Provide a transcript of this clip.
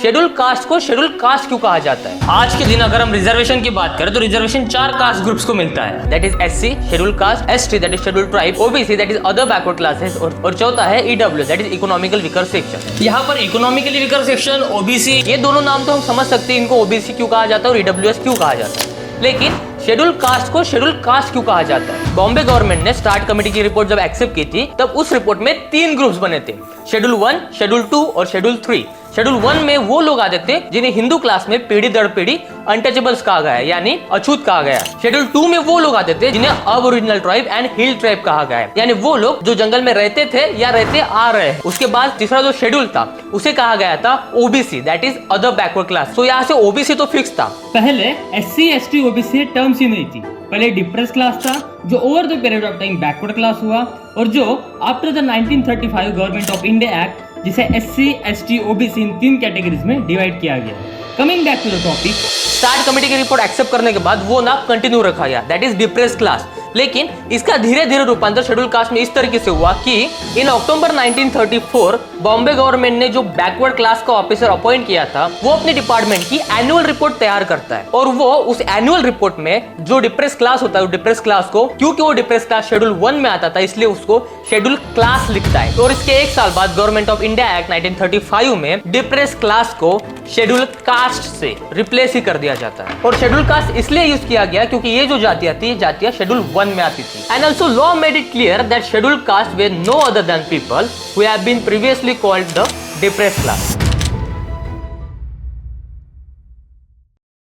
Schedule caste को schedule caste क्यों कहा जाता है? आज के दिन अगर हम रिजर्वेशन की बात करें तो रिजर्वेशन 4 कास्ट ग्रुप्स को मिलता है, that is SC schedule caste, ST that is schedule tribe, OBC that is other backward classes और चौथा है EW that is economical weaker section. यहाँ पर इकोनॉमिकली वीकर सेक्शन, ओबीसी, ये दोनों नाम तो हम समझ सकते हैं इनको ओबीसी क्यों कहा जाता है और ईडब्ल्यूएस क्यों कहा जाता है, लेकिन शेड्यूल कास्ट को शेड्यूल कास्ट क्यों कहा जाता है? बॉम्बे गवर्नमेंट ने स्टार्ट कमेटी की रिपोर्ट जब एक्सेप्ट की थी तब उस रिपोर्ट में 3 ग्रुप्स बने थे, शेड्यूल 1, शेड्यूल 2 और शेड्यूल 3। शेड्यूल 1 में वो लोग आते थे जिन्हें हिंदू क्लास में पीढ़ी दर पीढ़ी अनटचेबल्स कहा गया है, यानी अछूत कहा गया है। शेड्यूल 2 में वो लोग आते थे जिन्हें Aboriginal tribe and hill tribe कहा गया है, यानी वो लोग जो जंगल में रहते थे या रहते आ रहे हैं। उसके बाद तीसरा जो शेड्यूल था उसे कहा गया था OBC that is other backward class. तो यहाँ से ओबीसी तो फिक्स था। पहले एससी एसटी ओबीसी टर्म्स ही नहीं थी। पहले डिप्रेस क्लास था जो over the period of time backward class हुआ और जो after the 1935 government of India act जिसे एससी एसटी ओबीसी इन 3 कैटेगरीज में डिवाइड किया गया। Coming back to the topic, start committee की रिपोर्ट एक्सेप्ट करने के बाद वो नाम कंटिन्यू रखा गया दैट इज डिप्रेस क्लास, लेकिन इसका धीरे धीरे रूपांतर शेड्यूल कास्ट में इस तरीके से हुआ कि इन अक्टूबर 1934 बॉम्बे गवर्नमेंट ने जो बैकवर्ड क्लास का ऑफिसर अपॉइंट किया था वो अपने डिपार्टमेंट की एनुअल रिपोर्ट तैयार करता है और वो उस एनुअल रिपोर्ट में जो डिप्रेस क्लास होता है डिप्रेस क्लास को, क्योंकि वो डिप्रेस क्लास शेड्यूल 1 में आता था इसलिए उसको शेड्यूल क्लास लिखता है। और इसके 1 साल बाद गवर्नमेंट ऑफ इंडिया एक्ट 1935 में डिप्रेस क्लास को शेड्यूल कास्ट से रिप्लेस ही कर दिया जाता है। और शेड्यूल कास्ट इसलिए यूज किया गया क्योंकि ये जो जातियां थी, जातियां शेड्यूल 1 में आती थी। And also law made it clear that schedule caste were no other than people who have been previously called the depressed class.